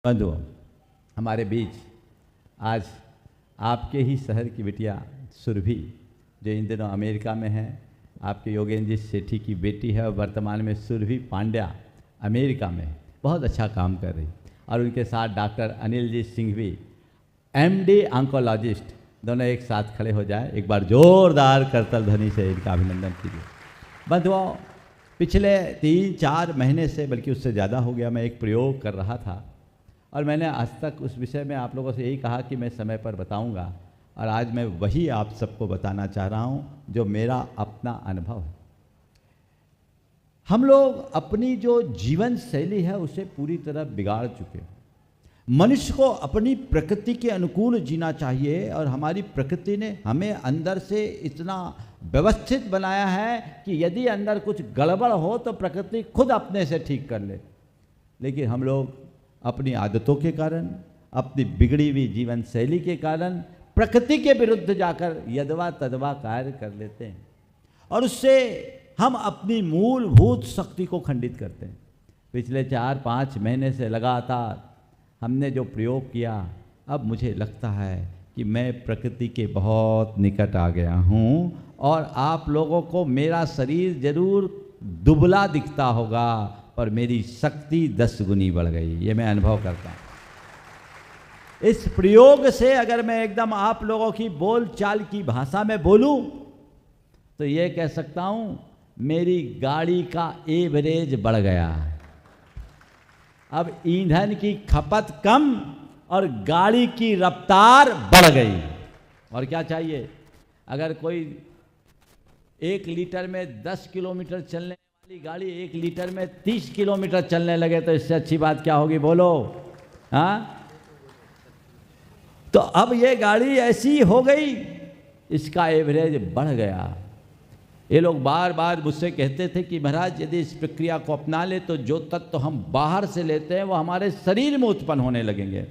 बंधुओं, हमारे बीच आज आपके ही शहर की बिटिया सुरभि, जो इन दिनों अमेरिका में है, आपके योगेंद्र जी सेठी की बेटी है और वर्तमान में सुरभि पांड्या अमेरिका में बहुत अच्छा काम कर रही, और उनके साथ doctor Anil ji Singhvi MD oncologist, दोनों एक साथ खड़े हो जाए। एक बार जोरदार करतल ध्वनि से इनका अभिनंदन कीजिए। बंधुओं, पिछले 3-4 महीने से, बल्कि उससे ज़्यादा हो गया, मैं एक प्रयोग कर रहा था और मैंने आज तक उस विषय में आप लोगों से यही कहा कि मैं समय पर बताऊंगा, और आज मैं वही आप सबको बताना चाह रहा हूं जो मेरा अपना अनुभव है। हम लोग अपनी जो जीवन शैली है उसे पूरी तरह बिगाड़ चुके हैं। मनुष्य को अपनी प्रकृति के अनुकूल जीना चाहिए, और हमारी प्रकृति ने हमें अंदर से इतना व्यवस्थित बनाया है कि यदि अंदर कुछ गड़बड़ हो तो प्रकृति खुद अपने से ठीक कर ले। लेकिन हम लोग अपनी आदतों के कारण, अपनी बिगड़ी हुई जीवन शैली के कारण प्रकृति के विरुद्ध जाकर यदवा तदवा कार्य कर लेते हैं, और उससे हम अपनी मूलभूत शक्ति को खंडित करते हैं। पिछले 4-5 महीने से लगातार हमने जो प्रयोग किया, अब मुझे लगता है कि मैं प्रकृति के बहुत निकट आ गया हूँ, और आप लोगों को मेरा शरीर जरूर दुबला दिखता होगा पर मेरी शक्ति 10 गुनी बढ़ गई, ये मैं अनुभव करता हूँ। इस प्रयोग से अगर मैं एकदम आप लोगों की बोल चाल की भाषा में बोलूं तो ये कह सकता हूं, मेरी गाड़ी का एवरेज बढ़ गया। अब ईंधन की खपत कम और गाड़ी की रफ्तार बढ़ गई। और क्या चाहिए? अगर कोई 1 लीटर में 10 किलोमीटर चलने वाली गाड़ी 1 लीटर में 30 किलोमीटर चलने लगे तो इससे अच्छी बात क्या होगी, बोलो? हाँ, तो अब ये गाड़ी ऐसी हो गई, इसका एवरेज बढ़ गया। ये लोग बार बार मुझसे कहते थे कि महाराज, यदि इस प्रक्रिया को अपना ले तो जो तत्व हम बाहर से लेते हैं वो हमारे शरीर में उत्पन्न होने लगेंगे।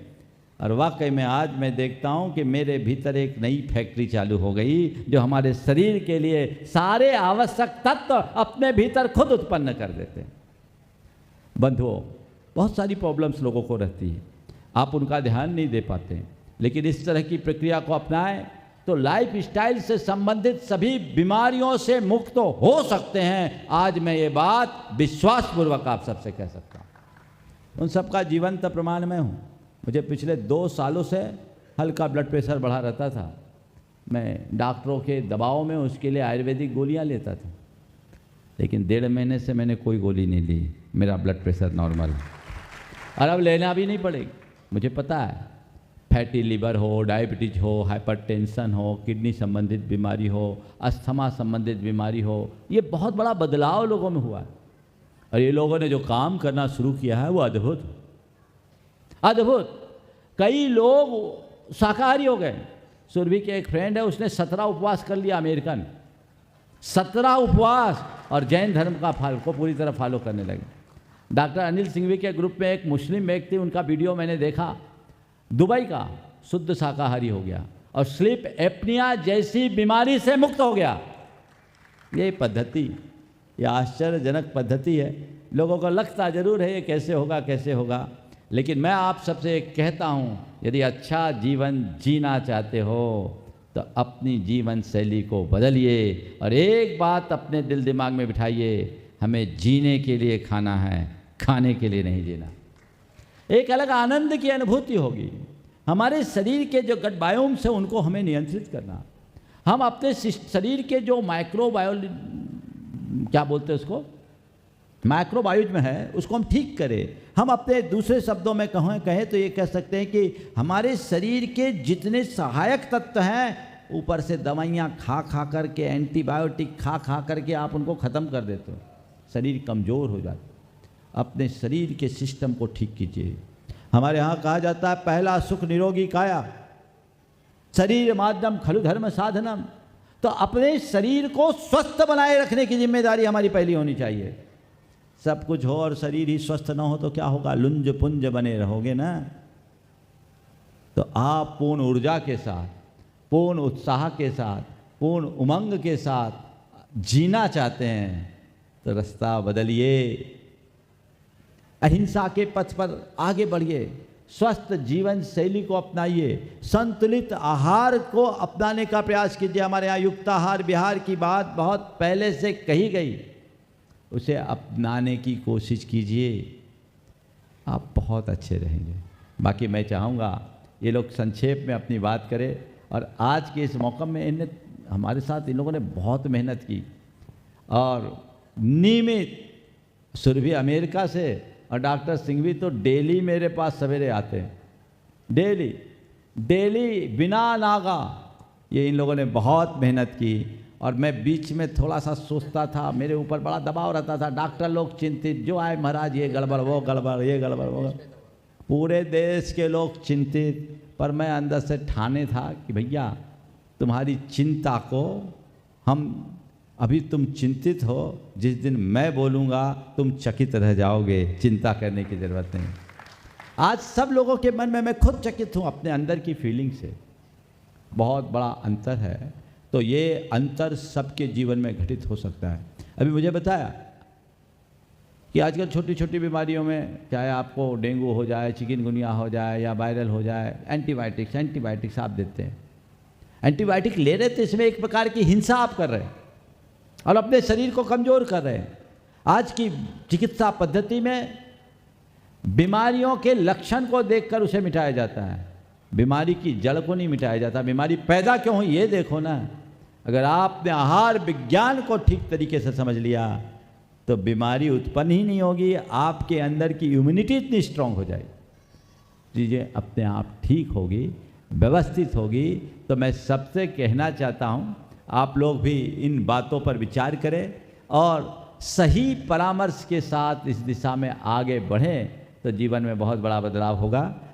और वाकई में आज मैं देखता हूं कि मेरे भीतर एक नई फैक्ट्री चालू हो गई, जो हमारे शरीर के लिए सारे आवश्यक तत्व अपने भीतर खुद उत्पन्न कर देते हैं। बंधुओं, बहुत सारी प्रॉब्लम्स लोगों को रहती है, आप उनका ध्यान नहीं दे पाते, लेकिन इस तरह की प्रक्रिया को अपनाएं तो लाइफ स्टाइल से संबंधित सभी बीमारियों से मुक्त तो हो सकते हैं। आज मैं ये बात विश्वासपूर्वक आप सबसे कह सकता हूँ। उन सबका जीवंत प्रमाण मैं हूँ। मुझे पिछले 2 सालों से हल्का ब्लड प्रेशर बढ़ा रहता था। मैं डॉक्टरों के दबाव में उसके लिए आयुर्वेदिक गोलियाँ लेता था, लेकिन 1.5 महीने से मैंने कोई गोली नहीं ली। मेरा ब्लड प्रेशर नॉर्मल है, और अब लेना भी नहीं पड़ेगी। मुझे पता है, फैटी लीवर हो, डायबिटीज हो, हाइपरटेंशन हो, किडनी संबंधित बीमारी हो, अस्थमा संबंधित बीमारी हो, ये बहुत बड़ा बदलाव लोगों में हुआ है। और ये लोगों ने जो काम करना शुरू किया है वो अद्भुत अद्भुत। कई लोग शाकाहारी हो गए। सुरभि के एक फ्रेंड है, उसने 17 उपवास कर लिया, अमेरिकन 17 उपवास, और जैन धर्म का को पूरी तरह फॉलो करने लगे। डॉक्टर अनिल सिंघवी के ग्रुप में एक मुस्लिम व्यक्ति, उनका वीडियो मैंने देखा, दुबई का, शुद्ध शाकाहारी हो गया और स्लीप एपनिया जैसी बीमारी से मुक्त हो गया। ये पद्धति, ये आश्चर्यजनक पद्धति है। लोगों को लगता जरूर है ये कैसे होगा कैसे होगा, लेकिन मैं आप सबसे एक कहता हूँ, यदि अच्छा जीवन जीना चाहते हो तो अपनी जीवन शैली को बदलिए, और एक बात अपने दिल दिमाग में बिठाइए, हमें जीने के लिए खाना है, खाने के लिए नहीं जीना। एक अलग आनंद की अनुभूति होगी। हमारे शरीर के जो गट बायोम्स हैं उनको हमें नियंत्रित करना। हम अपने शरीर के जो क्या बोलते हैं उसको, माइक्रोबायोज में है, उसको हम ठीक करें। हम अपने दूसरे शब्दों में कहें तो ये कह सकते हैं कि हमारे शरीर के जितने सहायक तत्व हैं, ऊपर से दवाइयाँ खा करके, एंटीबायोटिक खा करके आप उनको ख़त्म कर देते हो, शरीर कमज़ोर हो जाता है। अपने शरीर के सिस्टम को ठीक कीजिए। हमारे यहाँ कहा जाता है, पहला सुख निरोगी काया, शरीर माध्यम खलु धर्म साधनम। तो अपने शरीर को स्वस्थ बनाए रखने की जिम्मेदारी हमारी पहली होनी चाहिए। सब कुछ हो और शरीर ही स्वस्थ ना हो तो क्या होगा, लुंज पुंज बने रहोगे ना। तो आप पूर्ण ऊर्जा के साथ, पूर्ण उत्साह के साथ, पूर्ण उमंग के साथ जीना चाहते हैं तो रास्ता बदलिए, अहिंसा के पथ पर आगे बढ़िए। स्वस्थ जीवन शैली को अपनाइए, संतुलित आहार को अपनाने का प्रयास कीजिए। हमारे यहाँ युक्ताहार विहार की बात बहुत पहले से कही गई, उसे अपनाने की कोशिश कीजिए, आप बहुत अच्छे रहेंगे। बाकी मैं चाहूँगा ये लोग संक्षेप में अपनी बात करें, और आज के इस मौका में इन्हें हमारे साथ इन लोगों ने बहुत मेहनत की, और नियमित सुरभि अमेरिका से और डॉक्टर सिंघवी तो डेली मेरे पास सवेरे आते हैं, डेली बिना नागा। ये इन लोगों ने बहुत मेहनत की, और मैं बीच में थोड़ा सा सोचता था, मेरे ऊपर बड़ा दबाव रहता था, डॉक्टर लोग चिंतित, जो आए महाराज ये गड़बड़ वो गड़बड़ ये गड़बड़ वो, पूरे देश के लोग चिंतित। पर मैं अंदर से ठाने था कि भैया तुम्हारी चिंता को हम, अभी तुम चिंतित हो, जिस दिन मैं बोलूँगा तुम चकित रह जाओगे, चिंता करने की ज़रूरत नहीं। आज सब लोगों के मन में मैं खुद चकित हूँ अपने अंदर की फीलिंग से, बहुत बड़ा अंतर है। तो ये अंतर सबके जीवन में घटित हो सकता है। अभी मुझे बताया कि आजकल छोटी छोटी बीमारियों में, चाहे आपको डेंगू हो जाए, चिकनगुनिया हो जाए या वायरल हो जाए, एंटीबायोटिक्स आप देते हैं। एंटीबायोटिक ले रहे थे, इसमें एक प्रकार की हिंसा आप कर रहे हैं और अपने शरीर को कमज़ोर कर रहे हैं। आज की चिकित्सा पद्धति में बीमारियों के लक्षण को देखकर उसे मिटाया जाता है, बीमारी की जड़ को नहीं मिटाया जाता। बीमारी पैदा क्यों हुई ये देखो ना। अगर आपने आहार विज्ञान को ठीक तरीके से समझ लिया तो बीमारी उत्पन्न ही नहीं होगी, आपके अंदर की इम्यूनिटी इतनी स्ट्रांग हो जाएगी, चीज़ें अपने आप ठीक होगी, व्यवस्थित होगी। तो मैं सबसे कहना चाहता हूँ, आप लोग भी इन बातों पर विचार करें और सही परामर्श के साथ इस दिशा में आगे बढ़ें, तो जीवन में बहुत बड़ा बदलाव होगा।